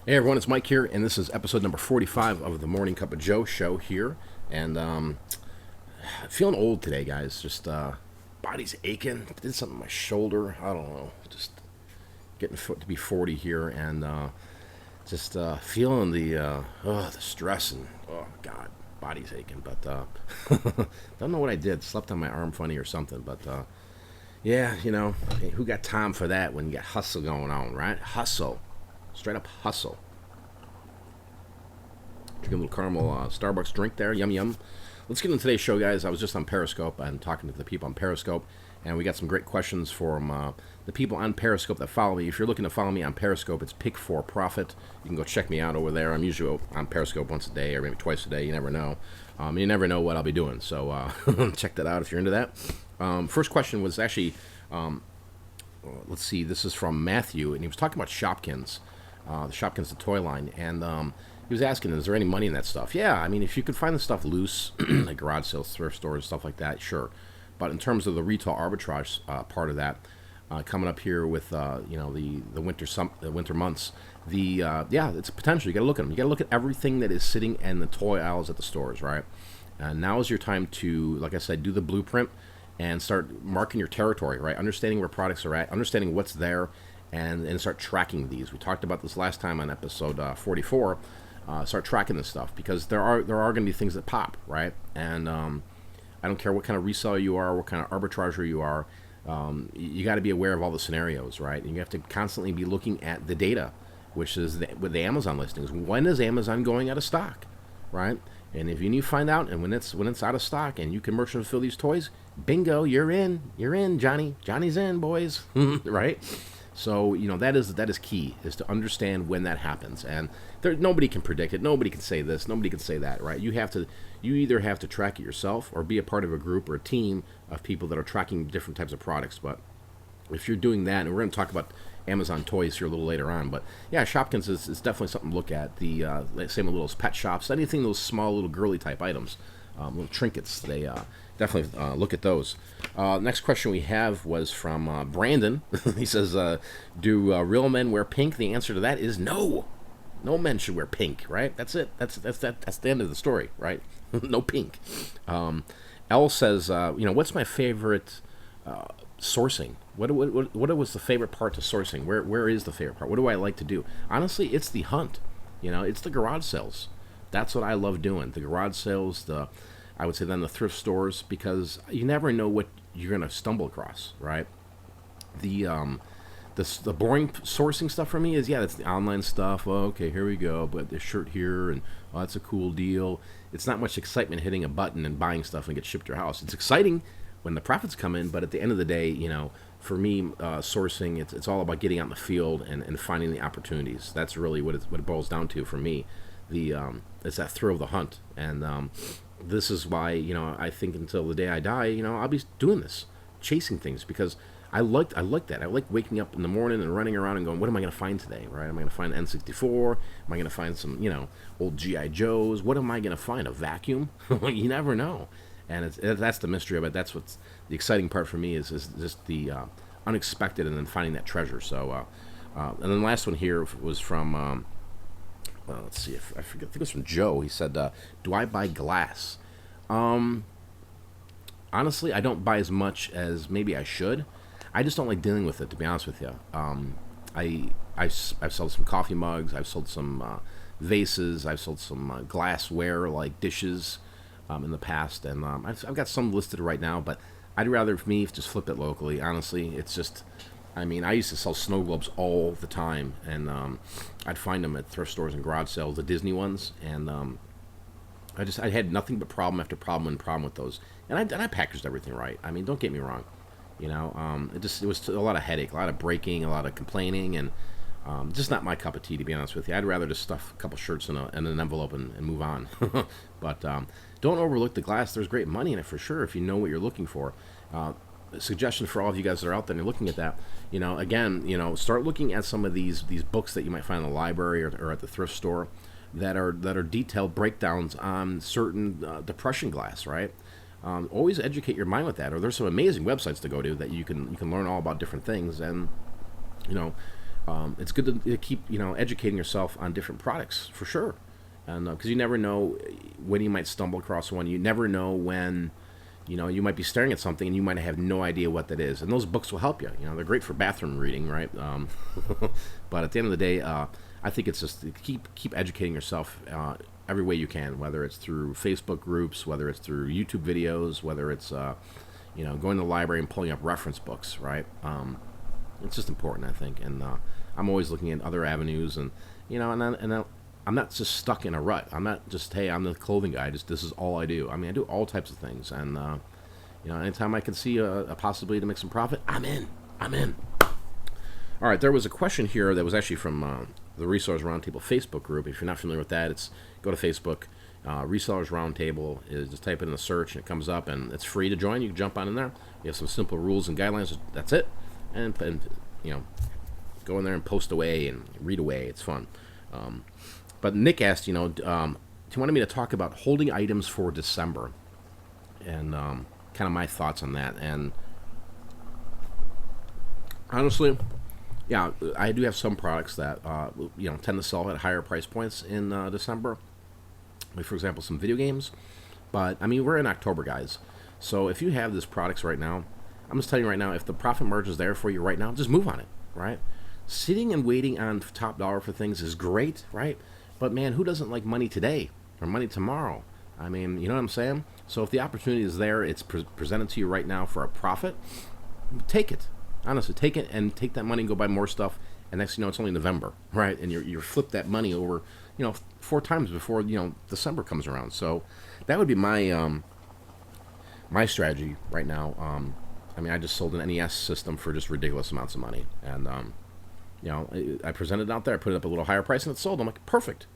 Hey everyone, it's Mike here, and this is episode number 45 of the Morning Cup of Joe show here. And feeling old today, guys. Just body's aching. Did something with my shoulder. I don't know. Just getting to be 40 here, and just feeling the stress and oh god, body's aching. But don't know what I did. Slept on my arm funny or something. But yeah, hey, who got time for that when you got hustle going on, right? Hustle. Straight up hustle. Drinking a little caramel Starbucks drink there. Yum, yum. Let's get into today's show, guys. I was just on Periscope and talking to the people on Periscope, and we got some great questions from the people on Periscope that follow me. If you're looking to follow me on Periscope, it's Pick for Profit. You can go check me out over there. I'm usually on Periscope once a day or maybe twice a day. You never know. You never know what I'll be doing. So check that out if you're into that. First question was actually, let's see, this is from Matthew, and he was talking about Shopkins. The Shopkins, the toy line, and he was asking, is there any money in that stuff? Yeah, I mean, if you could find the stuff loose, like garage sales, thrift stores, stuff like that, sure. But in terms of the retail arbitrage part of that, coming up here with the winter months, yeah, it's a potential. You got to look at them. You got to look at everything that is sitting in the toy aisles at the stores, right? Now is your time to, like I said, do the blueprint and start marking your territory, right? Understanding where products are at, understanding what's there, and start tracking these. We talked about this last time on episode 44. Start tracking this stuff because there are going to be things that pop, right? And I don't care what kind of reseller you are, what kind of arbitrager you are. You got to be aware of all the scenarios, right? And you have to constantly be looking at the data, which is with the Amazon listings. When is Amazon going out of stock, right? And if you find out, and when it's out of stock, and you can merchant fill these toys, bingo, you're in, Johnny. Johnny's in, boys, right? So that is key, is to understand when that happens, and nobody can predict it. Nobody can say this. Nobody can say that, right? You either have to track it yourself, or be a part of a group or a team of people that are tracking different types of products. But if you're doing that, and we're going to talk about Amazon toys here a little later on, but yeah, Shopkins is definitely something to look at. The same with little pet shops, anything, those small little girly type items, little trinkets. They definitely look at those. Next question we have was from Brandon. He says, "Do real men wear pink?" The answer to that is no. No men should wear pink, right? That's it. That's the end of the story, right? No pink. L says, what's my favorite sourcing? What was the favorite part to sourcing? Where is the favorite part? What do I like to do? Honestly, it's the hunt. It's the garage sales. That's what I love doing. The garage sales, I would say then the thrift stores, because you never know what you're gonna stumble across, right? The the boring sourcing stuff for me is, yeah, that's the online stuff. Oh, okay, here we go. But this shirt here, and oh, that's a cool deal. It's not much excitement hitting a button and buying stuff and get shipped to your house. It's exciting when the profits come in, but at the end of the day, for me, sourcing, it's all about getting out in the field and finding the opportunities. That's really what it boils down to for me. It's that thrill of the hunt, and this is why I think until the day I die, I'll be doing this, chasing things, because I like that. I like waking up in the morning and running around and going, what am I going to find today, right? Am I going to find an N64? Am I going to find some old GI Joes? What am I going to find? A vacuum? You never know, and that's the mystery of it. That's what's the exciting part for me, is just the unexpected, and then finding that treasure. So, and then the last one here was from. Let's see if I forget. I think it was from Joe. He said, "Do I buy glass?" Honestly, I don't buy as much as maybe I should. I just don't like dealing with it, to be honest with you. I've sold some coffee mugs. I've sold some vases. I've sold some glassware like dishes in the past, and I've got some listed right now. But I'd rather, for me, just flip it locally. Honestly, it's just. I mean, I used to sell snow globes all the time, and I'd find them at thrift stores and garage sales, the Disney ones, and I had nothing but problem after problem and problem with those, and I packaged everything right. I mean, don't get me wrong, it was a lot of headache, a lot of breaking, a lot of complaining, and just not my cup of tea, to be honest with you. I'd rather just stuff a couple shirts in an envelope and move on. But don't overlook the glass. There's great money in it for sure if you know what you're looking for. Suggestion for all of you guys that are out there and looking at that, again, start looking at some of these books that you might find in the library or at the thrift store that are detailed breakdowns on certain depression glass, right? Always educate your mind with that. Or there's some amazing websites to go to that you can learn all about different things, and It's good to keep educating yourself on different products for sure, and because you never know when you might stumble across one. You never know when you might be staring at something and you might have no idea what that is. And those books will help you. They're great for bathroom reading, right? But at the end of the day, I think it's just keep educating yourself every way you can, whether it's through Facebook groups, whether it's through YouTube videos, whether it's going to the library and pulling up reference books, right? It's just important, I think. And I'm always looking at other avenues, and I'm not just stuck in a rut. I'm not just, hey, I'm the clothing guy. This is all I do. I mean, I do all types of things, and anytime I can see a possibility to make some profit, I'm in. All right, there was a question here that was actually from the Resellers Roundtable Facebook group. If you're not familiar with that, it's go to Facebook. Resellers Roundtable is just type it in the search, and it comes up, and it's free to join. You can jump on in there. You have some simple rules and guidelines. That's it, and go in there and post away and read away. It's fun. But Nick asked, he wanted me to talk about holding items for December, and kind of my thoughts on that. And honestly, yeah, I do have some products that tend to sell at higher price points in December. Like, for example, some video games. But I mean, we're in October, guys. So if you have these products right now, I'm just telling you right now, if the profit margin is there for you right now, just move on it, right? Sitting and waiting on top dollar for things is great, right? But man, who doesn't like money today or money tomorrow? I mean, you know what I'm saying? So if the opportunity is there, it's presented to you right now for a profit, take it. Honestly, take it and take that money and go buy more stuff. And next thing you know, it's only November, right? And you're flip that money over, 4 times before December comes around. So that would be my my strategy right now. I mean, I just sold an NES system for just ridiculous amounts of money, and I presented it out there. I put it up a little higher price, and it sold. I'm like, perfect.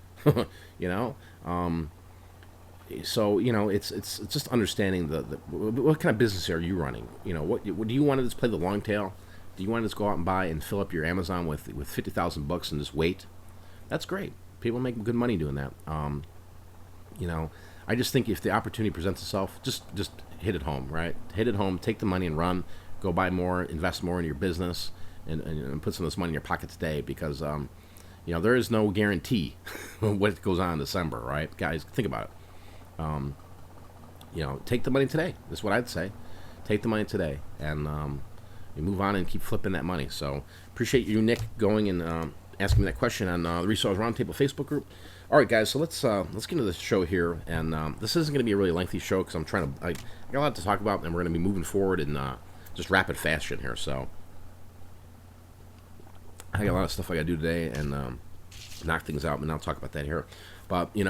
So it's just understanding the what kind of business are you running. What do you want to just play the long tail? Do you want to just go out and buy and fill up your Amazon with 50,000 bucks and just wait? That's great. People make good money doing that. I just think if the opportunity presents itself, just hit it home, right? Hit it home, take the money and run. Go buy more, invest more in your business, and put some of this money in your pocket today, because there is no guarantee what goes on in December, right? Guys, think about it. Take the money today. That's what I'd say. Take the money today, and you move on and keep flipping that money. So appreciate you, Nick, going and asking me that question on the Resellers Roundtable Facebook group. All right, guys, so let's get into the show here, and this isn't going to be a really lengthy show because I got a lot to talk about, and we're going to be moving forward in just rapid fashion here. So I got a lot of stuff I got to do today and knock things out, and I'll talk about that here. But I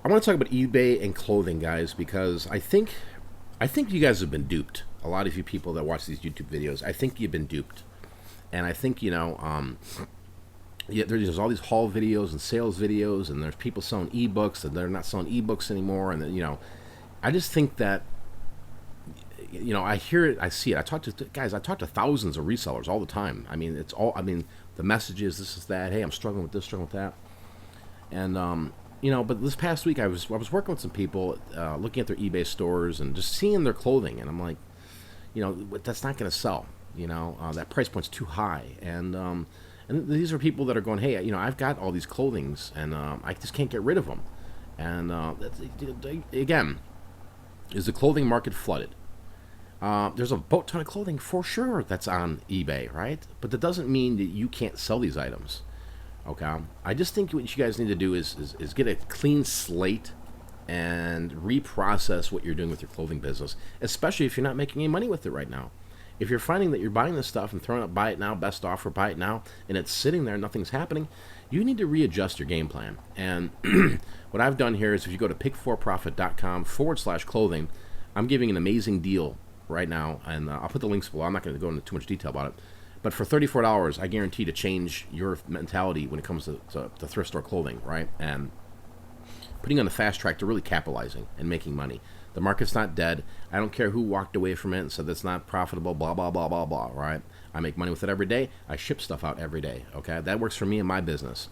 want to talk about eBay and clothing, guys, because I think you guys have been duped. A lot of you people that watch these YouTube videos, I think you've been duped, and I think there's all these haul videos and sales videos, and there's people selling ebooks, and they're not selling ebooks anymore, and then, I just think that I hear it, I see it. I talk to thousands of resellers all the time. I mean, the messages, this is that. Hey, I'm struggling with this, struggling with that, and but this past week I was working with some people, looking at their eBay stores and just seeing their clothing, and I'm like, that's not going to sell. That price point's too high, and these are people that are going, hey, I've got all these clothings, and I just can't get rid of them. And again, is the clothing market flooded? There's a boat ton of clothing for sure that's on eBay, right? But that doesn't mean that you can't sell these items. Okay, I just think what you guys need to do is get a clean slate and reprocess what you're doing with your clothing business, especially if you're not making any money with it right now. If you're finding that you're buying this stuff and throwing up buy it now, best offer, buy it now, and it's sitting there, nothing's happening, you need to readjust your game plan. And what I've done here is, if you go to pick4profit.com/clothing, I'm giving an amazing deal right now, and I'll put the links below. I'm not going to go into too much detail about it. But for $34, I guarantee to change your mentality when it comes to thrift store clothing, right? And putting on the fast track to really capitalizing and making money. The market's not dead. I don't care who walked away from it and said that's not profitable, blah, blah, blah, blah, blah, right? I make money with it every day. I ship stuff out every day, okay? That works for me and my business.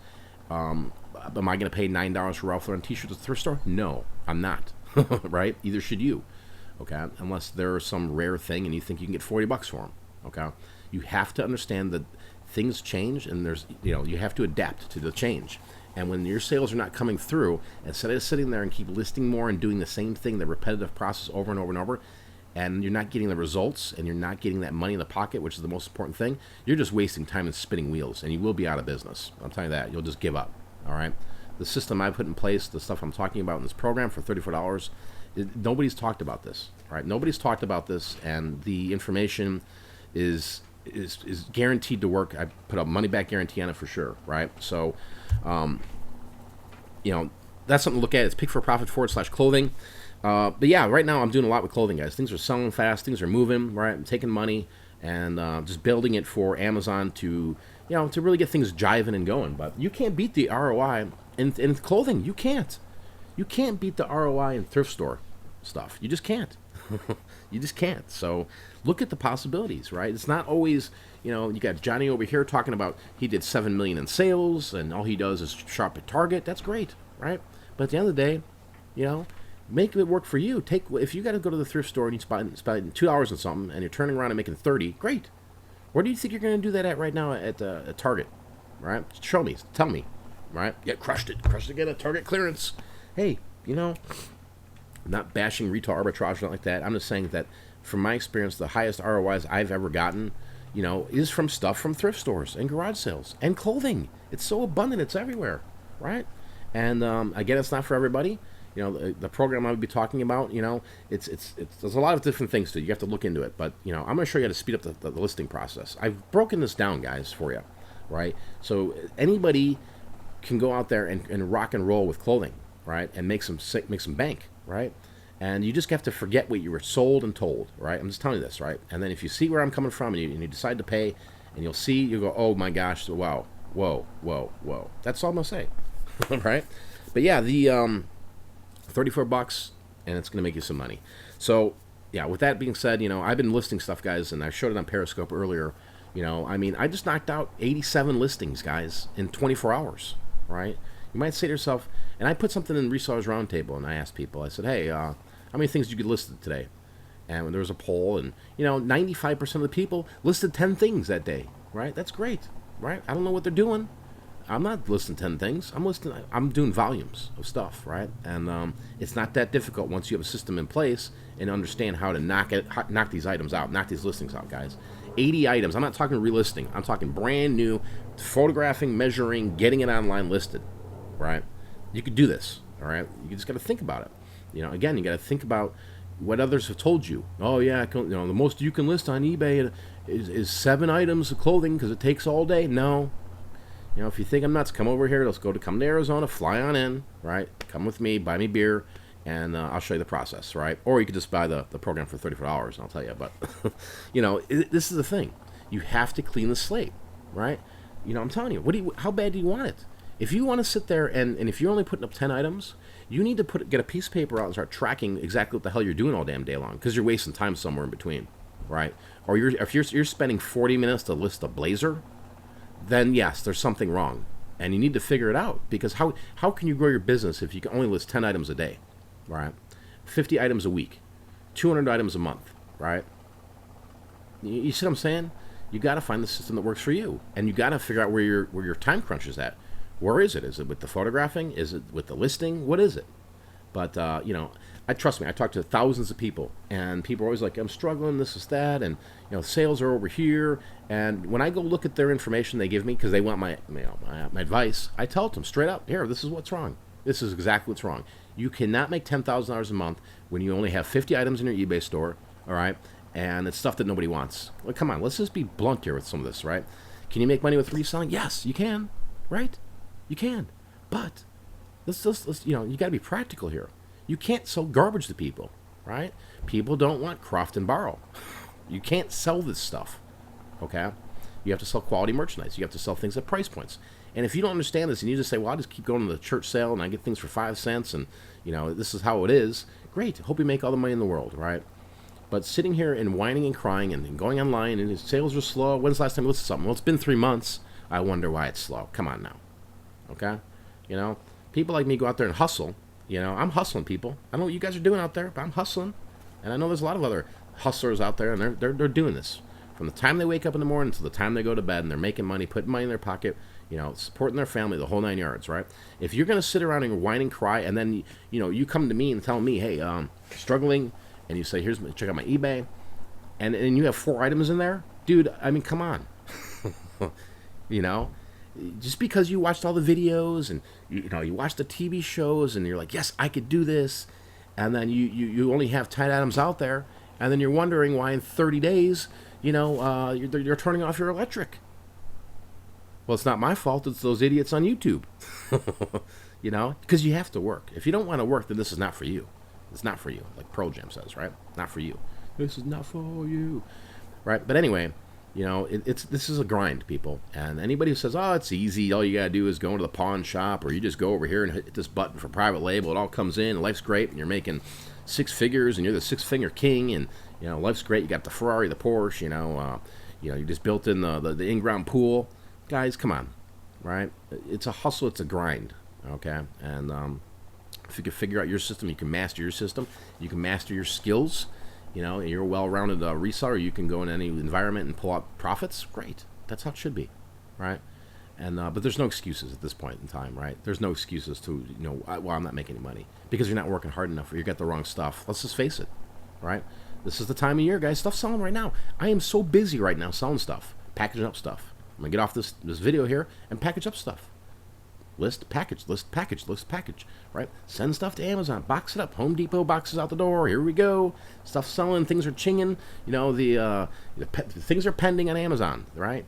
Am I going to pay $9 for Ralph Lauren t-shirts at the thrift store? No, I'm not, right? Either should you, okay? Unless there's some rare thing and you think you can get $40 for them, okay? You have to understand that things change, and you have to adapt to the change. And when your sales are not coming through, instead of sitting there and keep listing more and doing the same thing, the repetitive process over and over and over, and you're not getting the results, and you're not getting that money in the pocket, which is the most important thing, you're just wasting time and spinning wheels, and you will be out of business. I'll tell you that. You'll just give up, all right? The system I put in place, the stuff I'm talking about in this program for $34, nobody's talked about this, all right? Nobody's talked about this, and the information is guaranteed to work. I put a money-back guarantee on it for sure, right? So, that's something to look at. It's pickforprofit /clothing. But yeah, right now I'm doing a lot with clothing, guys. Things are selling fast. Things are moving, right? I'm taking money and just building it for Amazon to really get things jiving and going. But you can't beat the ROI in clothing. You can't. You can't beat the ROI in thrift store stuff. You just can't. You just can't. So look at the possibilities, right? It's not always, you got Johnny over here talking about he did $7 million in sales and all he does is shop at Target. That's great, right? But at the end of the day, make it work for you. If you got to go to the thrift store and you spend $2 on something and you're turning around and making 30, great. Where do you think you're going to do that at right now at Target, right? Show me, tell me, right? Yeah, crushed it again at Target clearance. Hey, I'm not bashing retail arbitrage or anything like that. I'm just saying that from my experience, the highest ROIs I've ever gotten, is from stuff from thrift stores and garage sales and clothing. It's so abundant, it's everywhere, right? And again, it's not for everybody. The program I would be talking about, it's there's a lot of different things to it. You have to look into it. But, I'm going to show you how to speed up the listing process. I've broken this down, guys, for you, right? So anybody can go out there and rock and roll with clothing, right? And make some bank, right? And you just have to forget what you were sold and told, right? I'm just telling you this, right? And then if you see where I'm coming from and you decide to pay, and you'll go, oh my gosh, wow, whoa. That's all I'm going to say, right? But yeah, the $34, and it's going to make you some money. So, yeah, with that being said, I've been listing stuff, guys, and I showed it on Periscope earlier. I just knocked out 87 listings, guys, in 24 hours, right? You might say to yourself, and I put something in Resellers Roundtable, and I asked people, I said, hey, how many things did you get listed today? And there was a poll, and, 95% of the people listed 10 things that day, right? That's great, right? I don't know what they're doing. I'm not listing 10 things. I'm doing volumes of stuff, right? And it's not that difficult once you have a system in place and understand how to knock these items out, knock these listings out, guys. 80 items. I'm not talking relisting. I'm talking brand new, photographing, measuring, getting it online listed, right? You could do this, all right? You just got to think about it. Again, you got to think about what others have told you. Oh yeah, the most you can list on eBay is 7 items of clothing because it takes all day. No. If you think I'm nuts, come over here. Let's come to Arizona, fly on in, right? Come with me, buy me beer, and I'll show you the process, right? Or you could just buy the program for $34, and I'll tell you. But, this is the thing. You have to clean the slate, right? I'm telling you, how bad do you want it? If you want to sit there and if you're only putting up 10 items, you need to get a piece of paper out and start tracking exactly what the hell you're doing all damn day long because you're wasting time somewhere in between, right? Or if you're spending 40 minutes to list a blazer, then yes, there's something wrong. And you need to figure it out because how can you grow your business if you can only list 10 items a day, right? 50 items a week, 200 items a month, right? You see what I'm saying? You got to find the system that works for you. And you got to figure out where your time crunch is at. Where is it? Is it with the photographing? Is it with the listing? What is it? But, trust me, I talked to thousands of people, and people are always like, I'm struggling, this is that, and, sales are over here. And when I go look at their information they give me, because they want my advice, I tell them straight up, here, this is what's wrong. This is exactly what's wrong. You cannot make $10,000 a month when you only have 50 items in your eBay store, all right? And it's stuff that nobody wants. Well, come on, let's just be blunt here with some of this, right? Can you make money with reselling? Yes, you can, right? You can. But let's you got to be practical here. You can't sell garbage to people, right? People don't want craft and borrow. You can't sell this stuff, okay? You have to sell quality merchandise. You have to sell things at price points. And if you don't understand this and you just say, well, I'll just keep going to the church sale and I get things for 5 cents and, this is how it is, great. Hope you make all the money in the world, right? But sitting here and whining and crying and going online and his sales are slow. When's the last time you listed something? Well, it's been 3 months. I wonder why it's slow. Come on now, okay? People like me go out there and hustle. I'm hustling, people. I don't know what you guys are doing out there, but I'm hustling. And I know there's a lot of other hustlers out there, and they're doing this, From the time they wake up in the morning until the time they go to bed, and they're making money, putting money in their pocket, supporting their family, the whole 9 yards, right? If you're going to sit around and whine and cry, and then, you come to me and tell me, hey, struggling, and you say, check out my eBay, and you have 4 items in there, dude, I mean, come on. Just because you watched all the videos and, you watched the TV shows, and you're like, yes, I could do this, and then you only have 10 items out there, and then you're wondering why in 30 days, you're turning off your electric. Well, it's not my fault. It's those idiots on YouTube. Because you have to work. If you don't want to work, then this is not for you. It's not for you, like Pearl Jam says, right? Not for you. This is not for you, right? But anyway, this is a grind, people. And anybody who says, oh, it's easy, all you gotta do is go into the pawn shop, or you just go over here and hit this button for private label, it all comes in, and life's great, and you're making 6 figures, and you're the 6-figure king, and life's great. You got the Ferrari, the Porsche, you just built in the in-ground pool. Guys, come on, right? It's a hustle, it's a grind, okay? And if you can figure out your system, you can master your system, you can master your skills, and you're a well-rounded reseller, you can go in any environment and pull out profits. Great, that's how it should be, right? And but there's no excuses at this point in time, right? There's no excuses to, I'm not making any money because you're not working hard enough, or you got the wrong stuff. Let's just face it, right? This is the time of year, guys. Stuff's selling right now. I am so busy right now selling stuff, packaging up stuff. I'm going to get off this video here and package up stuff. List, package, list, package, list, package, right? Send stuff to Amazon, box it up. Home Depot boxes out the door. Here we go. Stuff selling, things are chinging. The things are pending on Amazon, right?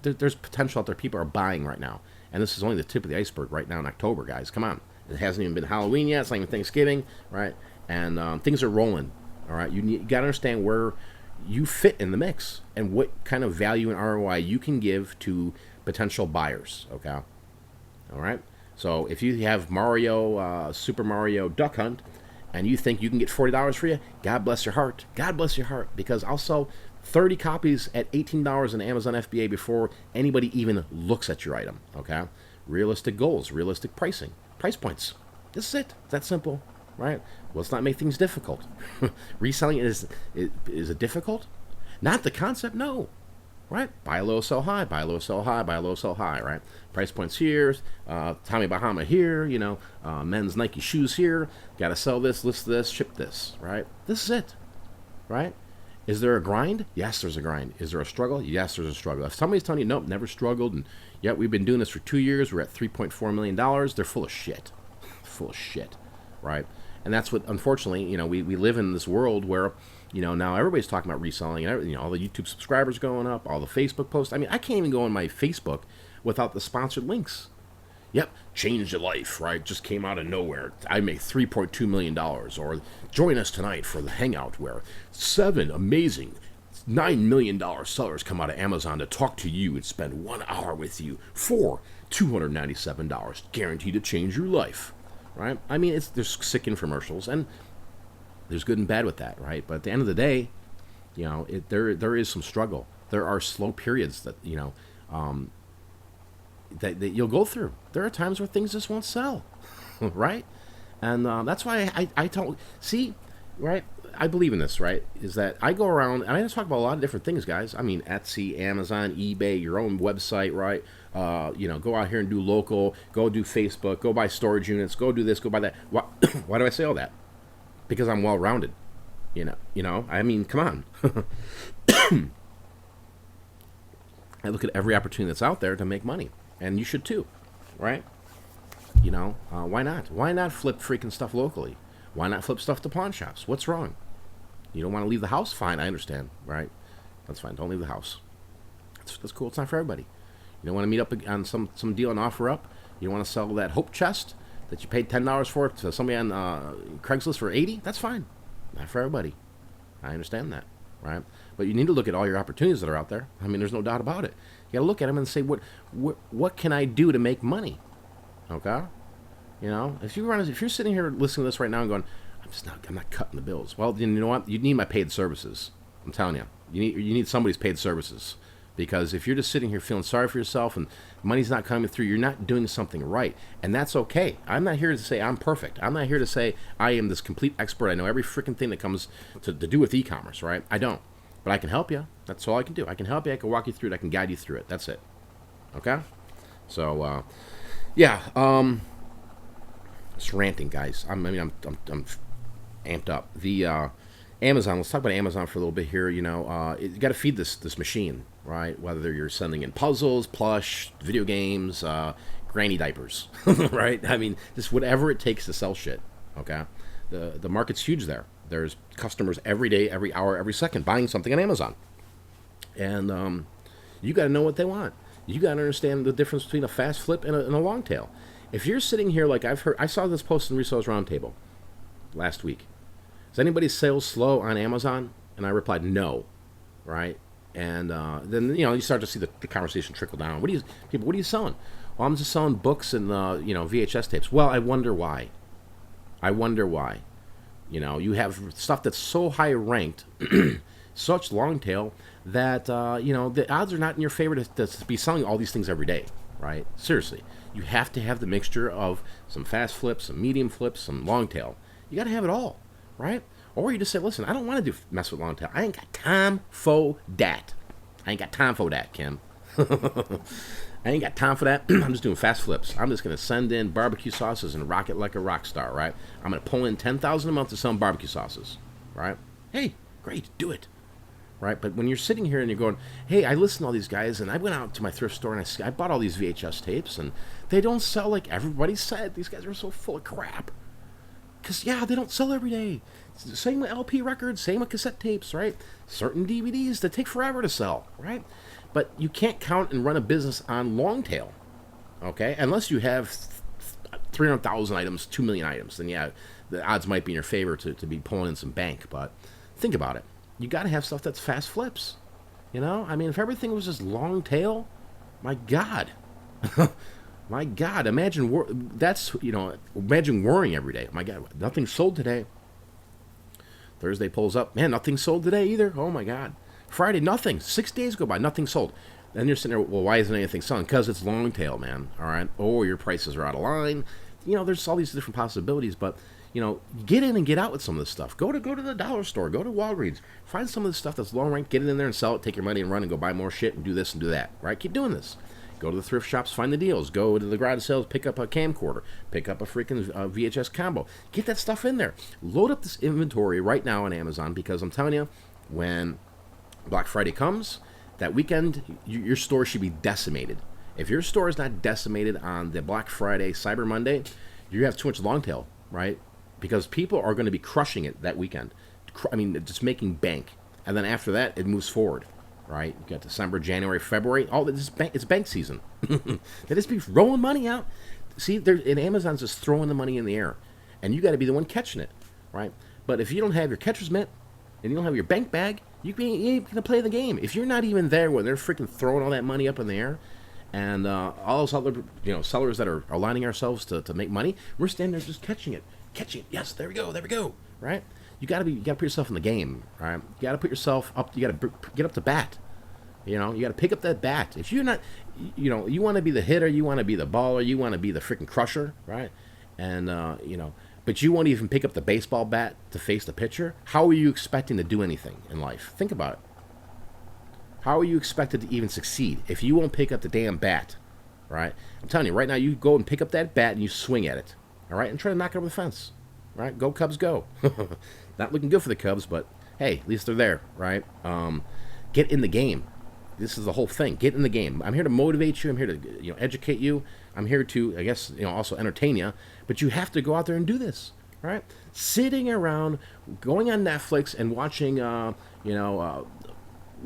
There's potential out there. People are buying right now. And this is only the tip of the iceberg right now in October, guys. Come on. It hasn't even been Halloween yet. It's not even Thanksgiving, right? And things are rolling, all right? You got to understand where you fit in the mix and what kind of value and ROI you can give to potential buyers, okay? All right? So if you have Super Mario Duck Hunt, and you think you can get $40 for you, God bless your heart. God bless your heart, because I'll sell 30 copies at $18 on Amazon FBA before anybody even looks at your item, okay? Realistic goals, realistic pricing, price points. This is it. It's that simple, right? Well, let's not make things difficult. Reselling is it difficult? Not the concept, no. Right? Buy low, sell high, buy low, sell high, buy low, sell high, right? Price points here, Tommy Bahama here, men's Nike shoes here. Got to sell this, list this, ship this, right? This is it, right? Is there a grind? Yes, there's a grind. Is there a struggle? Yes, there's a struggle. If somebody's telling you, nope, never struggled, and yet we've been doing this for 2 years, we're at $3.4 million, they're full of shit. Full of shit, right? And that's what, unfortunately, we live in this world where, now everybody's talking about reselling, and all the YouTube subscribers going up, all the Facebook posts. I mean, I can't even go on my Facebook without the sponsored links. Yep, changed your life, right? Just came out of nowhere. I make $3.2 million. Or join us tonight for the hangout where 7 amazing $9 million sellers come out of Amazon to talk to you and spend 1 hour with you for $297, guaranteed to change your life, right? I mean, there's sick infomercials, and there's good and bad with that, right? But at the end of the day, there is some struggle. There are slow periods that, that you'll go through. There are times where things just won't sell, right? And that's why I don't see, right? I believe in this, right? Is that I go around and I just talk about a lot of different things, guys. I mean, Etsy, Amazon, eBay, your own website, right? Go out here and do local, go do Facebook, go buy storage units, go do this, go buy that. Why do I say all that? Because I'm well-rounded, I mean, come on. I look at every opportunity that's out there to make money, and you should too, right? Why not? Why not flip freaking stuff locally? Why not flip stuff to pawn shops? What's wrong? You don't want to leave the house? Fine, I understand, right? That's fine. Don't leave the house. That's cool. It's not for everybody. You don't want to meet up on some deal and offer up. You don't want to sell that hope chest that you paid $10 for to somebody on Craigslist for $80. That's fine. Not for everybody. I understand that, right? But you need to look at all your opportunities that are out there. I mean, there's no doubt about it. You got to look at them and say, what can I do to make money? Okay. If you're sitting here listening to this right now and going, I'm not cutting the bills. Well, you know what? You need my paid services. I'm telling you, you need somebody's paid services, because if you're just sitting here feeling sorry for yourself and money's not coming through, you're not doing something right, and that's okay. I'm not here to say I'm perfect. I'm not here to say I am this complete expert. I know every freaking thing that comes to do with e-commerce, right? I don't. But I can help you. That's all I can do. I can help you. I can walk you through it. I can guide you through it. That's it. Okay? So, yeah. Just ranting, guys. I'm amped up. The Amazon. Let's talk about Amazon for a little bit here. You got to feed this machine, right? Whether you're sending in puzzles, plush, video games, granny diapers, right? I mean, just whatever it takes to sell shit. Okay? The market's huge there. There's customers every day, every hour, every second buying something on Amazon. And you got to know what they want. You got to understand the difference between a fast flip and a long tail. If you're sitting here like I saw this post in Resellers Roundtable last week. Is anybody's sales slow on Amazon? And I replied, no, right? And then, you start to see the conversation trickle down. What are you selling? Well, I'm just selling books and, VHS tapes. Well, I wonder why. You have stuff that's so high ranked, such long tail, that, the odds are not in your favor to be selling all these things every day, right? Seriously. You have to have the mixture of some fast flips, some medium flips, some long tail. You got to have it all, right? Or you just say, listen, I don't want to mess with long tail. I ain't got time for that. Kim. I ain't got time for that. I'm just doing fast flips. I'm just going to send in barbecue sauces and rock it like a rock star, right? I'm going to pull in $10,000 a month to sell barbecue sauces, right? Hey, great, do it, right? But when you're sitting here and you're going, hey, I listen to all these guys, and I went out to my thrift store and I bought all these VHS tapes, and they don't sell like everybody said. These guys are so full of crap. Because, they don't sell every day. Same with LP records, same with cassette tapes, right? Certain DVDs that take forever to sell, right? But you can't count and run a business on long tail, okay? Unless you have 300,000 items, 2 million items, then the odds might be in your favor to be pulling in some bank. But think about it. You got to have stuff that's fast flips, I mean, if everything was just long tail, my God. My God, imagine imagine worrying every day. My God, nothing sold today. Thursday pulls up, man, nothing sold today either. Oh my God. Friday, nothing. 6 days go by, nothing sold. Then you're sitting there, well, why isn't anything selling? Because it's long tail, man. All right. Oh, your prices are out of line. There's all these different possibilities, but get in and get out with some of this stuff. Go to the dollar store, go to Walgreens, find some of this stuff that's long rank, get it in there and sell it, take your money and run and go buy more shit and do this and do that. Right? Keep doing this. Go to the thrift shops, find the deals. Go to the garage sales, pick up a camcorder, pick up a freaking VHS combo. Get that stuff in there. Load up this inventory right now on Amazon, because I'm telling you, when Black Friday comes, that weekend, your store should be decimated. If your store is not decimated on the Black Friday, Cyber Monday, you have too much long tail, right? Because people are going to be crushing it that weekend. Just making bank. And then after that, it moves forward. Right, you got December, January, February. It's bank season. They just be rolling money out. See, Amazon's just throwing the money in the air, and you got to be the one catching it, right? But if you don't have your catcher's mitt and you don't have your bank bag, you ain't gonna play the game. If you're not even there when they're freaking throwing all that money up in the air, and all those other sellers that are aligning ourselves to make money, we're standing there just catching it. Yes, there we go, right? You gotta put yourself in the game, right? You gotta put yourself up. You gotta get up to bat. You gotta pick up that bat. If you're not, you want to be the hitter, you want to be the baller, you want to be the freaking crusher, right? And but you won't even pick up the baseball bat to face the pitcher. How are you expecting to do anything in life? Think about it. How are you expected to even succeed if you won't pick up the damn bat, right? I'm telling you right now, you go and pick up that bat and you swing at it, all right, and try to knock it over the fence. Right, go Cubs, go! Not looking good for the Cubs, but hey, at least they're there, right? Get in the game. This is the whole thing. Get in the game. I'm here to motivate you. I'm here to educate you. I'm here to, I guess, also entertain you. But you have to go out there and do this, right? Sitting around, going on Netflix and watching,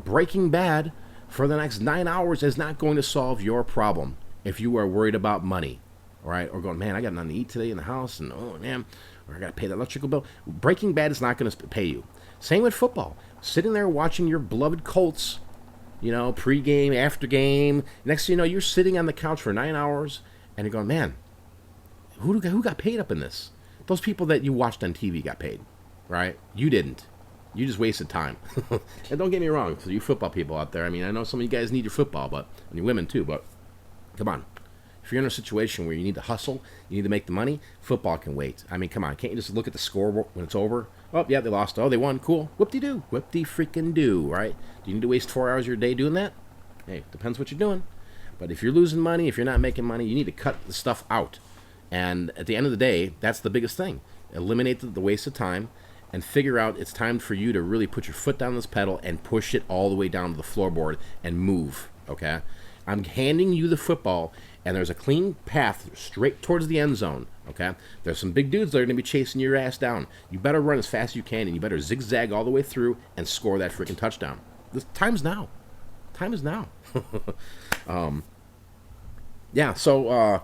Breaking Bad for the next 9 hours is not going to solve your problem if you are worried about money, right? Or going, man, I got nothing to eat today in the house, and oh man, or I got to pay the electrical bill. Breaking Bad is not going to pay you. Same with football. Sitting there watching your beloved Colts, pre-game, after game. Next thing you know, you're sitting on the couch for 9 hours, and you're going, man, who got paid up in this? Those people that you watched on TV got paid, right? You didn't. You just wasted time. And don't get me wrong, for you football people out there, I know some of you guys need your football, and you women too, but come on. If you're in a situation where you need to hustle, you need to make the money, football can wait. Come on, can't you just look at the score when it's over? Oh, yeah, they lost. Oh, they won. Cool. Whoop-de-doo. Whoop-de-freaking-doo, right? Do you need to waste 4 hours of your day doing that? Hey, depends what you're doing. But if you're losing money, if you're not making money, you need to cut the stuff out. And at the end of the day, that's the biggest thing. Eliminate the waste of time and figure out it's time for you to really put your foot down this pedal and push it all the way down to the floorboard and move, okay? I'm handing you the football, and there's a clean path straight towards the end zone, okay? There's some big dudes that are going to be chasing your ass down. You better run as fast as you can, and you better zigzag all the way through and score that freaking touchdown. The time's now. Time is now. Yeah, so,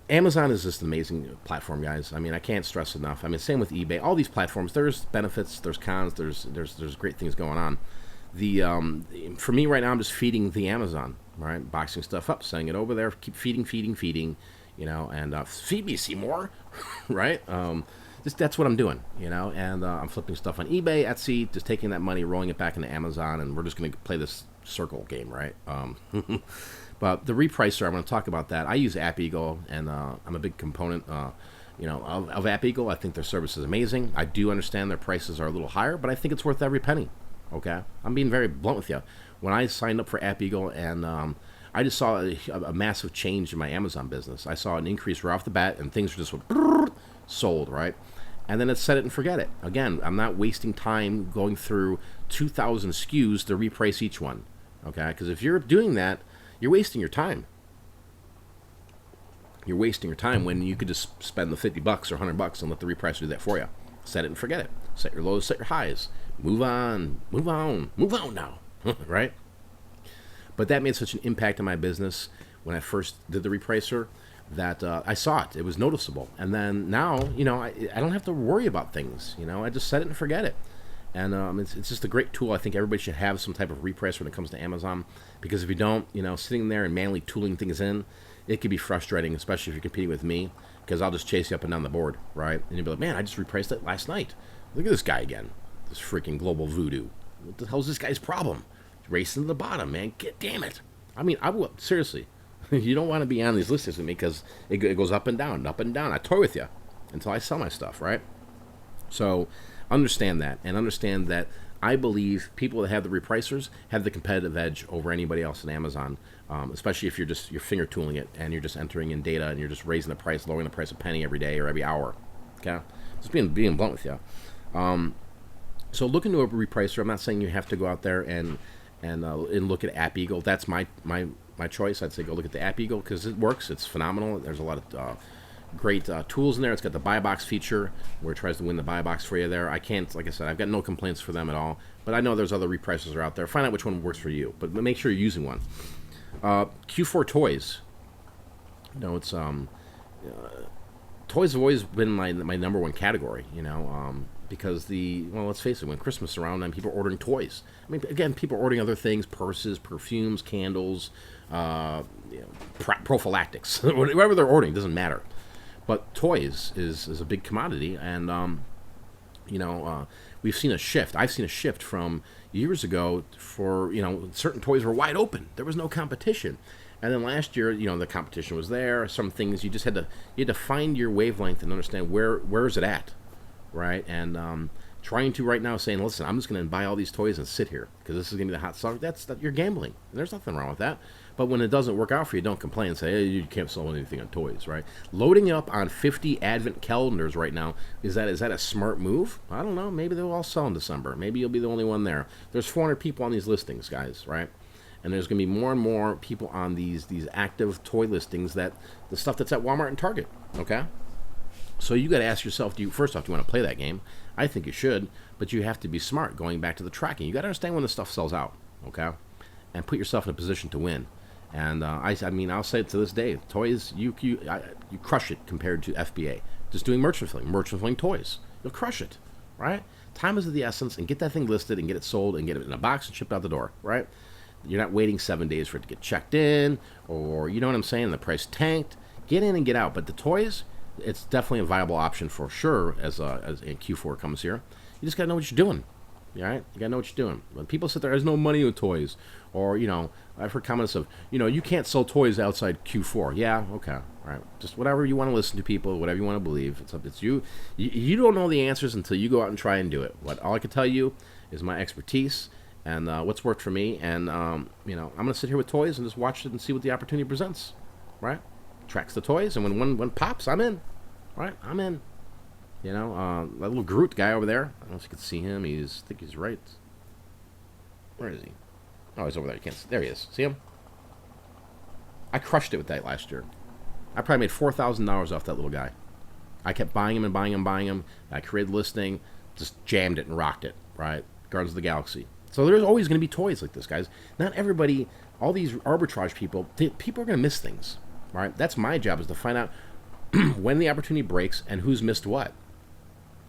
Amazon is just an amazing platform, guys. I mean, I can't stress enough. I mean, same with eBay. All these platforms, there's benefits, there's cons, there's great things going on. For me right now, I'm just feeding the Amazon, right? Boxing stuff up, sending it over there, keep feeding, and feed me, Seymour, right? That's what I'm doing, and I'm flipping stuff on eBay, Etsy, just taking that money, rolling it back into Amazon, and we're just going to play this circle game, right? But the repricer, I'm going to talk about that. I use Appeagle, and I'm a big component, of Appeagle. I think their service is amazing. I do understand their prices are a little higher, but I think it's worth every penny. Okay, I'm being very blunt with you. When I signed up for Appeagle, and I just saw a massive change in my Amazon business. I saw an increase right off the bat, and things were just sold, right? And then it's set it and forget it. Again, I'm not wasting time going through 2,000 SKUs to reprice each one. Okay, because if you're doing that, you're wasting your time. You're wasting your time when you could just spend the $50 or $100 and let the repricer do that for you. Set it and forget it. Set your lows, set your highs. Move on now, right? But that made such an impact on my business when I first did the repricer that I saw it. It was noticeable. And then now, I don't have to worry about things. I just set it and forget it. And it's just a great tool. I think everybody should have some type of repricer when it comes to Amazon. Because if you don't, sitting there and manually tooling things in, it can be frustrating, especially if you're competing with me. Because I'll just chase you up and down the board, right? And you'll be like, man, I just repriced it last night. Look at this guy again. This freaking global voodoo. What the hell's this guy's problem? He's racing to the bottom, man. Damn it. I mean, seriously. You don't want to be on these listings with me because it goes up and down, up and down. I toy with you until I sell my stuff, right? So understand that, and understand that I believe people that have the repricers have the competitive edge over anybody else in Amazon, especially if you're finger tooling it and you're just entering in data and you're just raising the price, lowering the price a penny every day or every hour. Okay, just being blunt with you. So look into a repricer. I'm not saying you have to go out there and look at Appeagle. That's my choice. I'd say go look at the Appeagle because it works. It's phenomenal. There's a lot of great tools in there. It's got the buy box feature where it tries to win the buy box for you there. I can't, like I said, I've got no complaints for them at all. But I know there's other repricers are out there. Find out which one works for you. But make sure you're using one. Q4 toys. It's toys have always been my number one category. Because let's face it, when Christmas is around, people are ordering toys. I mean, again, people are ordering other things: purses, perfumes, candles, prophylactics, whatever they're ordering, doesn't matter. But toys is a big commodity, and we've seen a shift. I've seen a shift from years ago for certain toys were wide open. There was no competition, and then last year, the competition was there. Some things you just had to find your wavelength and understand where is it at. Right, and trying to right now saying, listen, I'm just going to buy all these toys and sit here because this is going to be the hot summer. That you're gambling. There's nothing wrong with that. But when it doesn't work out for you, don't complain and say, hey, you can't sell anything on toys, right? Loading up on 50 advent calendars right now, is that a smart move? I don't know. Maybe they'll all sell in December. Maybe you'll be the only one there. There's 400 people on these listings, guys, right? And there's going to be more and more people on these active toy listings, the stuff that's at Walmart and Target, okay? So you got to ask yourself, first off, do you want to play that game? I think you should, but you have to be smart going back to the tracking. You got to understand when the stuff sells out, okay? And put yourself in a position to win. And I'll say it to this day, toys, you crush it compared to FBA. Just doing merchant filling toys. You'll crush it, right? Time is of the essence, and get that thing listed and get it sold and get it in a box and shipped out the door, right? You're not waiting 7 days for it to get checked in, or you know what I'm saying, the price tanked. Get in and get out. But the toys, it's definitely a viable option for sure as in Q4 comes here. You just got to know what you're doing. All right, you gotta know what you're doing. When people sit there, there's no money with toys, or I've heard comments of, you can't sell toys outside Q4. Yeah, okay, all right, just whatever you want to listen to, people, whatever you want to believe. It's you. You don't know the answers until you go out and try and do it. All I can tell you is my expertise and what's worked for me, and I'm gonna sit here with toys and just watch it and see what the opportunity presents. Right, tracks the toys, and when one pops, I'm in. Right, I'm in. That little Groot guy over there. I don't know if you can see him. I think he's right. Where is he? Oh, he's over there. You can't see. There he is. See him? I crushed it with that last year. I probably made $4,000 off that little guy. I kept buying him and buying him and buying him. I created a listing, just jammed it and rocked it. Right? Guardians of the Galaxy. So there's always going to be toys like this, guys. Not everybody, all these arbitrage people, people are going to miss things. Right? That's my job, is to find out when the opportunity breaks and who's missed what.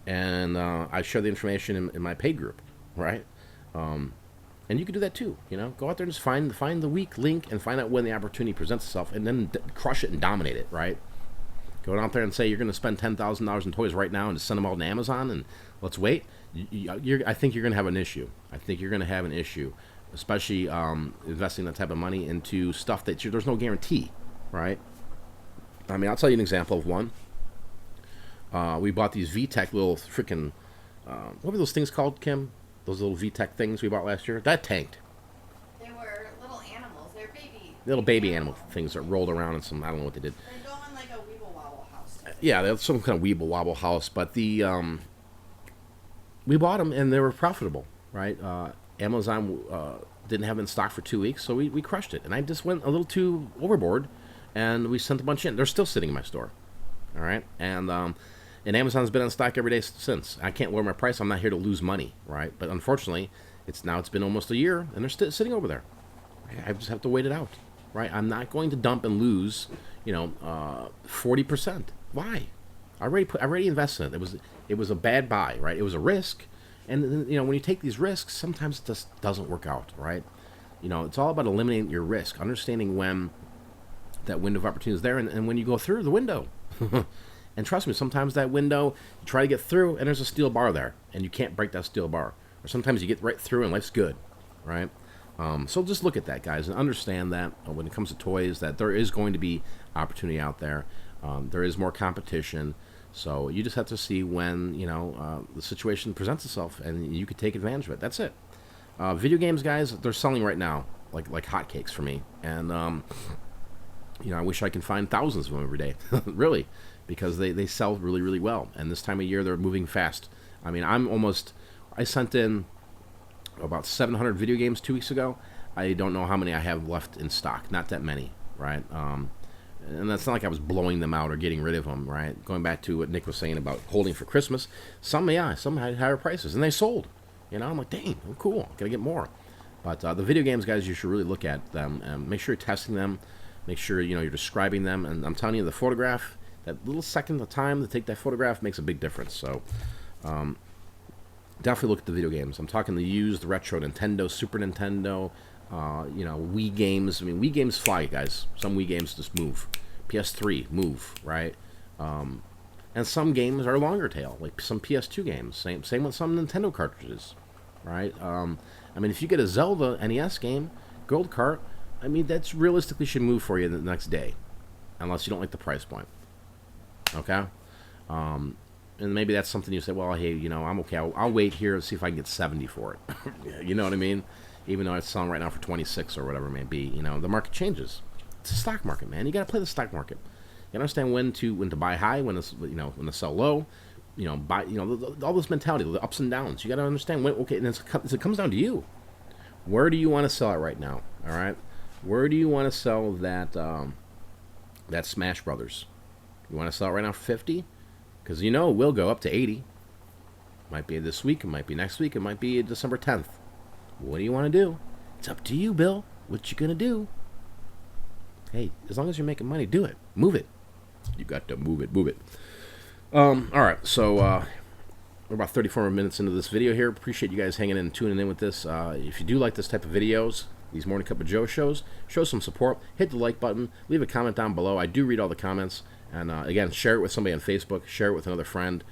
And I share the information in my paid group, right? And you can do that too. Go out there and just find the weak link and find out when the opportunity presents itself, and then crush it and dominate it, right? Going out there and say you're going to spend $10,000 in toys right now and just send them all to Amazon and let's wait. I think you're going to have an issue. I think you're going to have an issue, especially investing that type of money into stuff that there's no guarantee, right? I mean, I'll tell you an example of one. We bought these VTech little freaking, what were those things called, Kim? Those little VTech things we bought last year? That tanked. They were little animals. They're baby. Little baby animal things that rolled around in some, I don't know what they did. They go in like a Weeble Wobble house. Yeah, they had some kind of Weeble Wobble house, but we bought them and they were profitable, right? Amazon didn't have them in stock for 2 weeks, so we crushed it. And I just went a little too overboard, and we sent a bunch in. They're still sitting in my store, all right? And Amazon's been on stock every day since. I can't lower my price. I'm not here to lose money, right? But unfortunately, it's been almost a year, and they're still sitting over there. I just have to wait it out, right? I'm not going to dump and lose, 40%. Why? I already invested in it. It was a bad buy, right? It was a risk, and when you take these risks, sometimes it just doesn't work out, right? It's all about eliminating your risk, understanding when that window of opportunity is there, and when you go through the window. And trust me, sometimes that window, you try to get through, and there's a steel bar there, and you can't break that steel bar. Or sometimes you get right through, and life's good, right? So just look at that, guys, and understand that when it comes to toys, that there is going to be opportunity out there. There is more competition. So you just have to see when, the situation presents itself, and you could take advantage of it. That's it. Video games, guys, they're selling right now, like hotcakes for me. And, I wish I could find thousands of them every day, really. Because they sell really, really well. And this time of year, they're moving fast. I mean, I sent in about 700 video games 2 weeks ago. I don't know how many I have left in stock. Not that many, right? And that's not like I was blowing them out or getting rid of them, right? Going back to what Nick was saying about holding for Christmas. Some had higher prices, and they sold. I'm like, dang, cool. Gotta get more. But the video games, guys, you should really look at them. And make sure you're testing them. Make sure, you're describing them. And I'm telling you, the photograph, that little second of time to take that photograph makes a big difference. So definitely look at the video games. I'm talking the used, the retro Nintendo, Super Nintendo, Wii games. I mean, Wii games fly, guys. Some Wii games just move. PS3, move, right? And some games are longer tail, like some PS2 games. Same with some Nintendo cartridges, right? I mean, if you get a Zelda NES game, Gold Cart, I mean, that's realistically should move for you the next day, unless you don't like the price point. Okay, and maybe that's something you say, well, hey, I'm okay. I'll wait here and see if I can get 70 for it. You know what I mean? Even though it's selling right now for 26 or whatever it may be. The market changes. It's a stock market, man. You got to play the stock market. You understand when to buy high, when to sell low. Buy. All this mentality, the ups and downs. You got to understand when. Okay, and it comes down to you. Where do you want to sell it right now? All right, where do you want to sell that Smash Brothers? You want to sell it right now for 50? Because it will go up to 80. Might be this week, it might be next week, it might be December 10th. What do you want to do? It's up to you, Bill. What you gonna do? Hey, as long as you're making money, do it. Move it. You got to move it. All right, so we're about 34 minutes into this video here. Appreciate you guys hanging in and tuning in with this. If you do like this type of videos, these Morning Cup of Joe shows, show some support. Hit the like button. Leave a comment down below. I do read all the comments. And again, share it with somebody on Facebook, share it with another friend,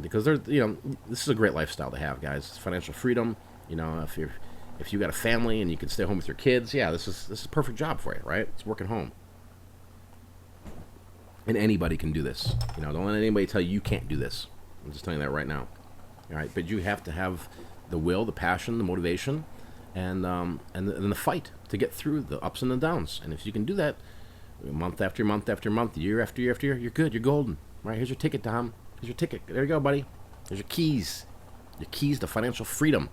because there's, this is a great lifestyle to have, guys. It's financial freedom. If you got a family and you can stay home with your kids, yeah, this is a perfect job for you, right? It's working home. And anybody can do this. Don't let anybody tell you can't do this. I'm just telling you that right now. All right, but you have to have the will, the passion, the motivation, and the fight to get through the ups and the downs. And if you can do that, month after month after month, year after year after year, you're good. You're golden. Right? Here's your ticket, Tom. Here's your ticket. There you go, buddy. There's your keys. Your keys to financial freedom.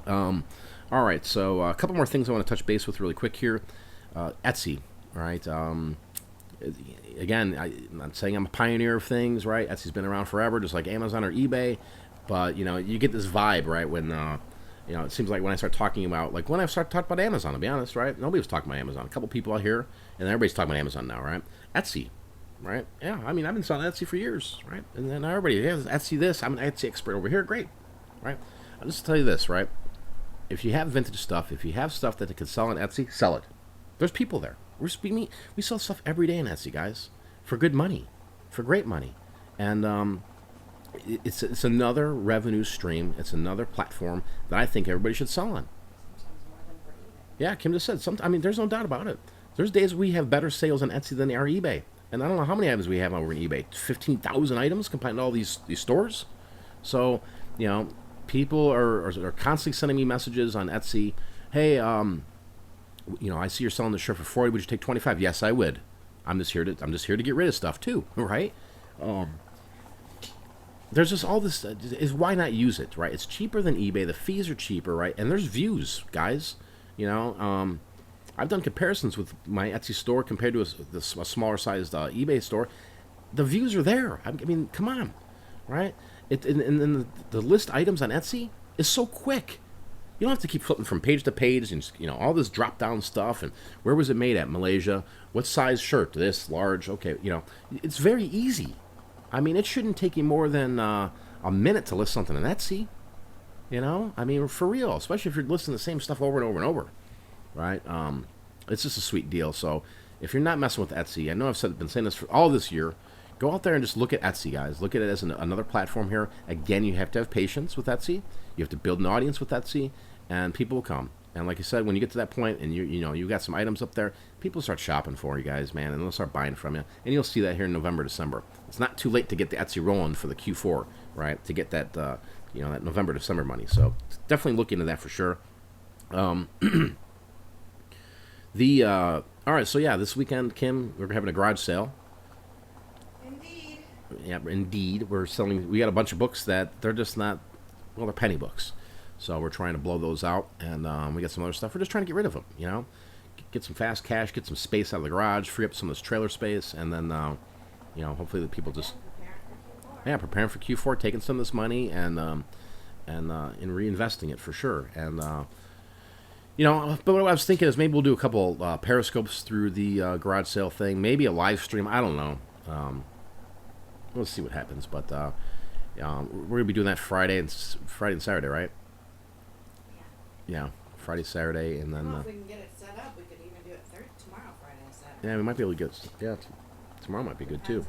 All right, so a couple more things I want to touch base with really quick here. Etsy, right? Again, I'm not saying I'm a pioneer of things, right? Etsy's been around forever, just like Amazon or eBay. But, you get this vibe, right, when, it seems like when I start talking about, like when I start talking about Amazon, to be honest, right? Nobody was talking about Amazon. A couple people out here, and everybody's talking about Amazon now, right? Etsy, right? Yeah, I've been selling Etsy for years, right? And then everybody, yeah, Etsy this, I'm an Etsy expert over here, great, right? I'll just tell you this, right? If you have vintage stuff, if you have stuff that it can sell on Etsy, sell it. There's people there. We sell stuff every day on Etsy, guys, for good money, for great money. And it's another revenue stream. It's another platform that I think everybody should sell on. Yeah, Kim just said, there's no doubt about it. There's days we have better sales on Etsy than our eBay. And I don't know how many items we have over on eBay. 15,000 items combined all these stores. So, people are constantly sending me messages on Etsy. Hey, I see you're selling the shirt for 40. Would you take 25? Yes, I would. I'm just here to get rid of stuff too, right? There's just all this. Why not use it, right? It's cheaper than eBay. The fees are cheaper, right? And there's views, guys. I've done comparisons with my Etsy store compared to a smaller sized eBay store. The views are there. Come on, right? And the list items on Etsy is so quick. You don't have to keep flipping from page to page and all this drop down stuff and where was it made at, Malaysia, what size shirt, this large, okay, it's very easy. It shouldn't take you more than a minute to list something on Etsy. For real, especially if you're listing the same stuff over and over and over, right? It's just a sweet deal. So if you're not messing with Etsy, I know been saying this for all this year. Go out there and just look at Etsy, guys. Look at it as another platform here. Again, you have to have patience with Etsy. You have to build an audience with Etsy, and people will come. And like I said, when you get to that point and you got some items up there, people start shopping for you guys, man, and they'll start buying from you. And you'll see that here in November, December. It's not too late to get the Etsy rolling for the Q4, right? To get that that November, December money. So definitely look into that for sure. All right, so yeah, this weekend, Kim, we're having a garage sale. Yeah, indeed. We got a bunch of books that they're just not, they're penny books. So we're trying to blow those out, and we got some other stuff. We're just trying to get rid of them, Get some fast cash, get some space out of the garage, free up some of this trailer space, and then, hopefully the people just, preparing for Q4, taking some of this money and reinvesting it for sure. And, but what I was thinking is maybe we'll do a couple periscopes through the garage sale thing, maybe a live stream. I don't know. We'll see what happens, but we're gonna be doing that Friday and Saturday, right? Yeah, Friday, Saturday, and then. Well, if we can get it set up, we could even do it tomorrow, Friday and Saturday. Yeah, we might be able to get. Yeah, tomorrow might be good too.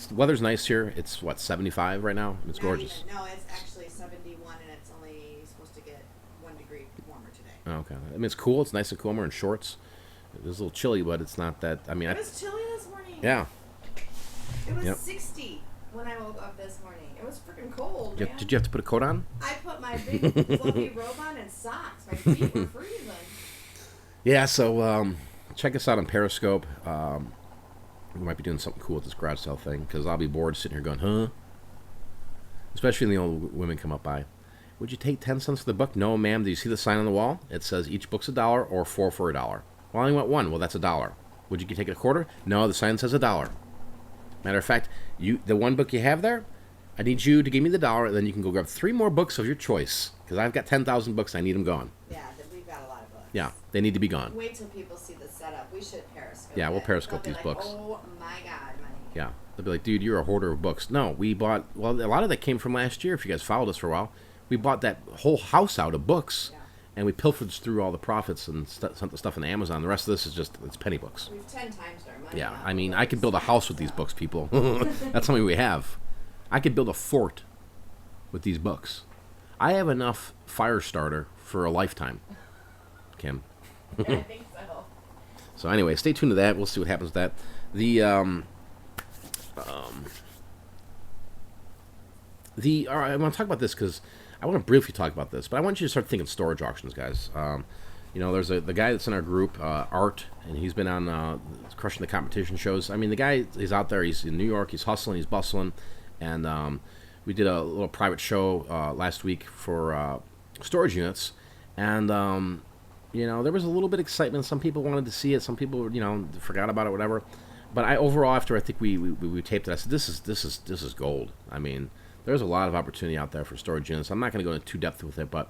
The weather's nice here. It's 75 right now. It's gorgeous. No, it's actually 71, and it's only supposed to get 1 degree warmer today. Okay, it's cool. It's nice and cool. We're in shorts. It was a little chilly, but it's not that. It was chilly this morning. Yeah. It was 60 when I woke up this morning. It was freaking cold, man. Did you have to put a coat on? I put my big fluffy robe on and socks. My feet were freezing. Yeah, so check us out on Periscope. We might be doing something cool with this garage sale thing, because I'll be bored sitting here going, huh? Especially when the old women come up by. Would you take 10 cents for the book? No, ma'am. Do you see the sign on the wall? It says each book's $1 or 4 for $1. Well, I only want one. Well, that's $1. Would you take a quarter? No, the sign says $1. Matter of fact, the one book you have there, I need you to give me the $1, and then you can go grab 3 more books of your choice, because I've got 10,000 books. I need them gone. Yeah, we've got a lot of books. Yeah, they need to be gone. Wait till people see the setup. We should Periscope. Yeah, we'll Periscope these books. Oh my God, money. Yeah, they'll be like, dude, you're a hoarder of books. No, we bought. Well, a lot of that came from last year. If you guys followed us for a while, we bought that whole house out of books, and we pilfered through all the profits and sent the stuff on Amazon. The rest of this is just, it's penny books. We've 10 times our money. Yeah, I mean, I could build a house with these books, people. That's how many we have. I could build a fort with these books. I have enough fire starter for a lifetime, Kim. Yeah, I think so. So anyway, stay tuned to that. We'll see what happens with that. All right, I want to talk about this because I want to briefly talk about this, but I want you to start thinking storage auctions, guys. There's the guy that's in our group, Art, and he's been on Crushing the Competition shows. I mean, the guy is out there. He's in New York. He's hustling. He's bustling. And we did a little private show last week for storage units. And, there was a little bit of excitement. Some people wanted to see it. Some people, forgot about it, whatever. But overall, after I think we taped it, I said, this is gold. I mean, there's a lot of opportunity out there for storage units. I'm not going to go into too depth with it, but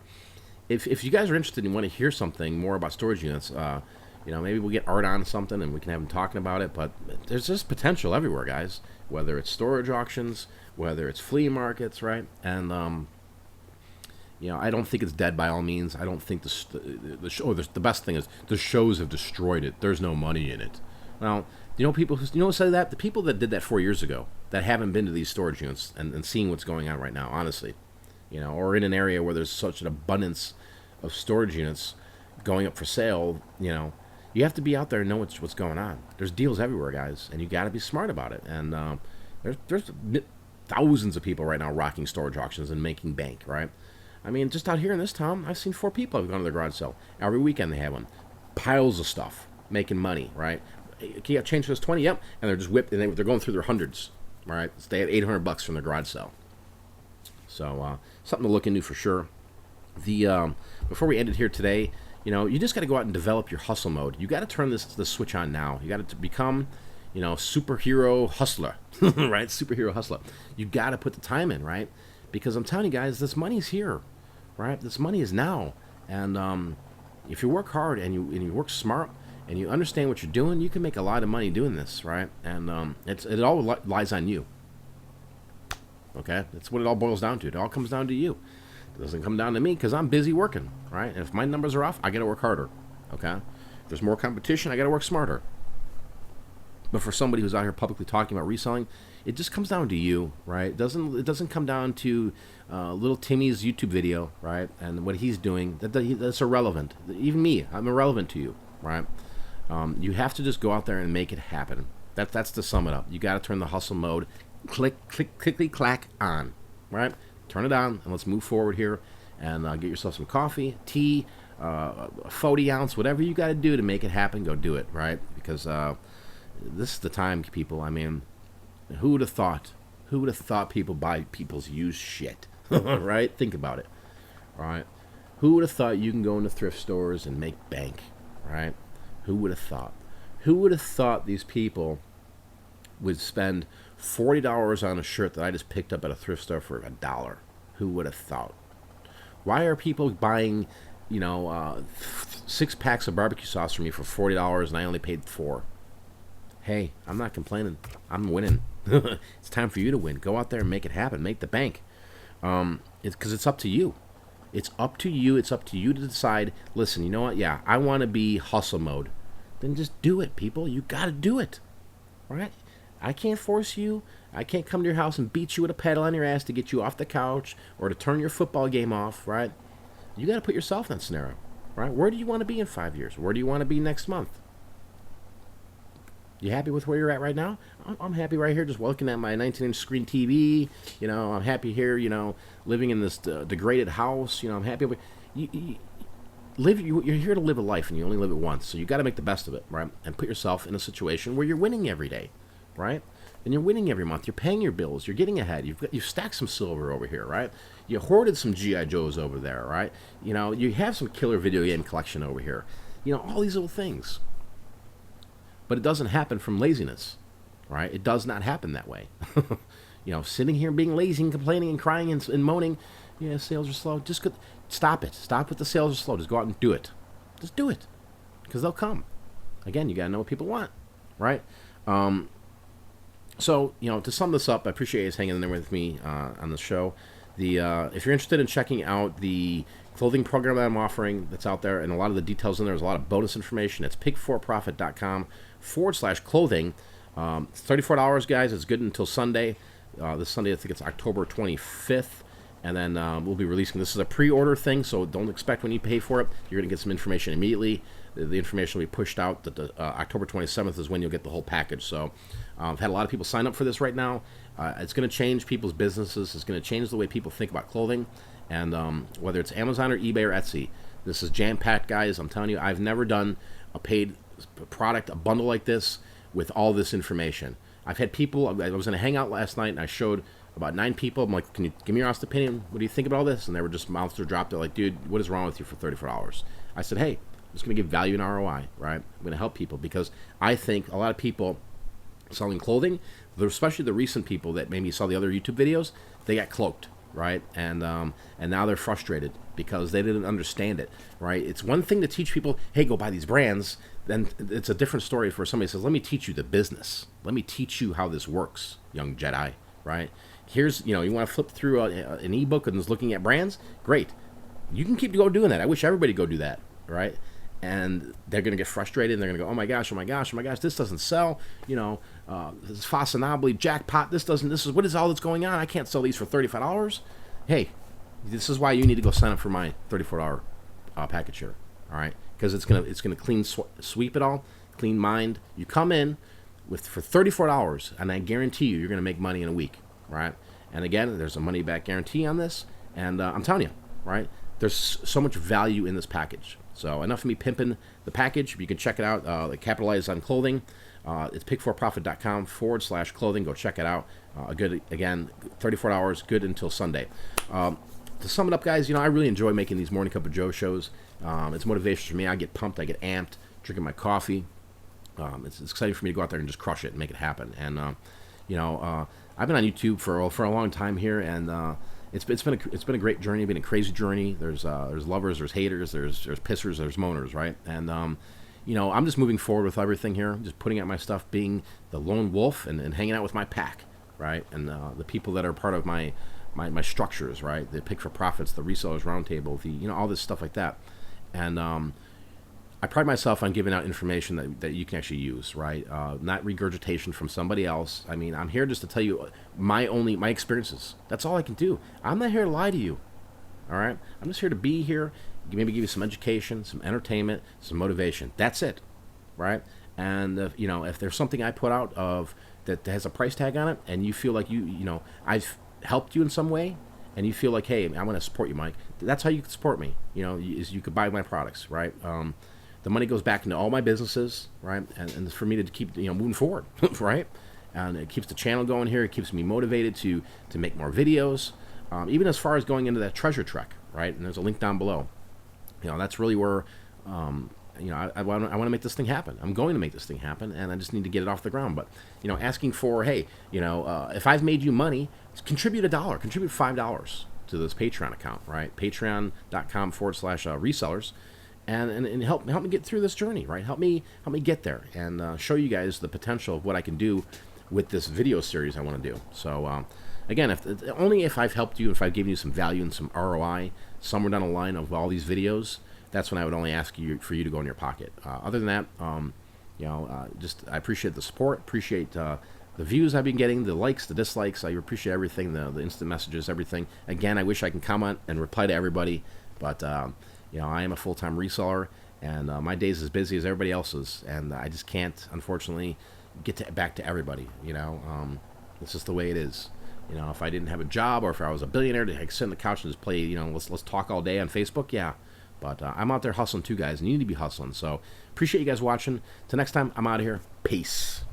if you guys are interested and want to hear something more about storage units, maybe we'll get Art on something and we can have him talking about it. But there's just potential everywhere, guys. Whether it's storage auctions, whether it's flea markets, right? And I don't think it's dead by all means. I don't think the best thing is the shows have destroyed it. There's no money in it. Well, people who said that? The people that did that 4 years ago that haven't been to these storage units and seeing what's going on right now, honestly, or in an area where there's such an abundance of storage units going up for sale, you have to be out there and know what's going on. There's deals everywhere, guys, and you got to be smart about it. And there's thousands of people right now rocking storage auctions and making bank, right? I mean, just out here in this town, I've seen 4 people have gone to the garage sale. Every weekend they have one. Piles of stuff, making money, right? Can you change for this 20? Yep. And they're just whipped, and they're going through their hundreds, right? So they had $800 from the garage sale. So something to look into for sure. Before we end it here today, you just got to go out and develop your hustle mode. You got to turn the switch on now. You got to become, superhero hustler, right? Superhero hustler. You got to put the time in, right? Because I'm telling you guys, this money's here, right? This money is now, and if you work hard and you work smart and you understand what you're doing, you can make a lot of money doing this, right? And it all lies on you. Okay, that's what it all boils down to. It all comes down to you. It doesn't come down to me because I'm busy working, right? And if my numbers are off, I got to work harder. Okay, if there's more competition, I got to work smarter. But for somebody who's out here publicly talking about reselling, it just comes down to you, right? It doesn't come down to little Timmy's YouTube video, right? And what he's doing. That's irrelevant. Even me, I'm irrelevant to you, right? You have to just go out there and make it happen. That's to sum it up. You got to turn the hustle mode, clickety clack on, right? Turn it on and let's move forward here and get yourself some coffee, tea, a 40 ounce, whatever you got to do to make it happen. Go do it, right? Because this is the time, people. I mean, who would have thought? Who would have thought people buy people's used shit, right? Think about it, right? Who would have thought you can go into thrift stores and make bank, right? Who would have thought? Who would have thought these people would spend $40 on a shirt that I just picked up at a thrift store for $1? Who would have thought? Why are people buying, 6 packs of barbecue sauce from me for $40 and I only paid $4? Hey, I'm not complaining. I'm winning. It's time for you to win. Go out there and make it happen. Make the bank. Because it's up to you. It's up to you. It's up to you to decide, listen, you know what? Yeah, I want to be hustle mode. Then just do it, people. You got to do it. All right? I can't force you. I can't come to your house and beat you with a paddle on your ass to get you off the couch or to turn your football game off, right? You got to put yourself in that scenario, right? Where do you want to be in 5 years? Where do you want to be next month? You happy with where you're at right now? I'm happy right here just looking at my 19-inch screen TV. I'm happy here, living in this degraded house. I'm happy. You're here to live a life, and you only live it once. So you got to make the best of it, right? And put yourself in a situation where you're winning every day, right? And you're winning every month. You're paying your bills. You're getting ahead. You've stacked some silver over here, right? You hoarded some G.I. Joes over there, right? You have some killer video game collection over here. All these little things. But it doesn't happen from laziness, right? It does not happen that way. Sitting here being lazy and complaining and crying and moaning, yeah, sales are slow. Just stop it. Stop with the sales are slow. Just go out and do it. Just do it. Because they'll come. Again, you got to know what people want, right? So, to sum this up, I appreciate you guys hanging in there with me on the show. If you're interested in checking out the clothing program that I'm offering that's out there, and a lot of the details in there, there's a lot of bonus information. It's pigforprofit.com/clothing. It's $34, guys. It's good until Sunday. This Sunday, I think it's October 25th. And then we'll be releasing, this is a pre-order thing, so don't expect when you pay for it, you're going to get some information immediately. The information will be pushed out. October 27th is when you'll get the whole package. So I've had a lot of people sign up for this right now. It's going to change people's businesses. It's going to change the way people think about clothing. And whether it's Amazon or eBay or Etsy, this is jam-packed, guys. I'm telling you, I've never done a paid product, a bundle like this with all this information. I've had people, I was in a hangout last night, and I showed about 9 people. I'm like, can you give me your honest opinion? What do you think about all this? And they were just, mouths were dropped. They're like, dude, what is wrong with you for $34? I said, hey, I'm just going to give value and ROI, right? I'm going to help people because I think a lot of people selling clothing, especially the recent people that maybe saw the other YouTube videos, they got cloaked, right? And now they're frustrated because they didn't understand it, right? It's one thing to teach people, hey, go buy these brands. Then it's a different story for somebody who says, let me teach you the business. Let me teach you how this works, young Jedi, right? Here's, you want to flip through an ebook and is looking at brands? Great. You can keep doing that. I wish everybody go do that, right? And they're going to get frustrated and they're going to go, oh my gosh, this doesn't sell. This is Fasanably, jackpot. This is what is all that's going on? I can't sell these for $35. Hey, this is why you need to go sign up for my $34 package here, all right? Because it's gonna clean sweep it all, clean mind. You come in for $34, and I guarantee you're gonna make money in a week, right? And again, there's a money back guarantee on this, and I'm telling you, right? There's so much value in this package. So enough of me pimping the package. You can check it out. Capitalize on clothing. It's pigforprofit.com/clothing. Go check it out. Good, again, $34, good until Sunday. To sum it up, guys, I really enjoy making these Morning Cup of Joe shows. It's motivation for me. I get pumped. I get amped, drinking my coffee. It's exciting for me to go out there and just crush it and make it happen. And, I've been on YouTube for a long time here, and it's been a great journey, been a crazy journey. There's lovers, there's haters, there's pissers, there's moaners, right? And I'm just moving forward with everything here, just putting out my stuff, being the lone wolf, and hanging out with my pack, right? And the people that are part of my structures, right? The Pick for Profits, the Resellers Roundtable, all this stuff like that. And I pride myself on giving out information that you can actually use, right? Not regurgitation from somebody else. I mean, I'm here just to tell you my experiences. That's all I can do. I'm not here to lie to you, all right? I'm just here to be here, maybe give you some education, some entertainment, some motivation. That's it, right? And if there's something I put out that has a price tag on it, and you feel like I've helped you in some way, and you feel like, hey, I want to support you, Mike. That's how you can support me. You could buy my products, right? The money goes back into all my businesses, right? And for me to keep moving forward, right? And it keeps the channel going here. It keeps me motivated to make more videos, even as far as going into that treasure trek, right? And there's a link down below. That's really where I want to make this thing happen. I'm going to make this thing happen, and I just need to get it off the ground. But asking for, hey, if I've made you money, contribute $1, contribute $5 to this Patreon account, right? Patreon.com/resellers, and help me get through this journey, right? Help me get there and show you guys the potential of what I can do with this video series I want to do. So again, only if I've helped you, if I've given you some value and some ROI somewhere down the line of all these videos, that's when I would only ask you for you to go in your pocket. Other than that, I appreciate the support, appreciate the views I've been getting, the likes, the dislikes. I appreciate everything, the instant messages, everything. Again, I wish I can comment and reply to everybody, but I am a full-time reseller, and my day's as busy as everybody else's, and I just can't, unfortunately, get back to everybody. It's just the way it is. If I didn't have a job, or if I was a billionaire, I'd sit on the couch and just play. Let's talk all day on Facebook. Yeah. But I'm out there hustling too, guys, and you need to be hustling. So appreciate you guys watching. Till next time, I'm out of here. Peace.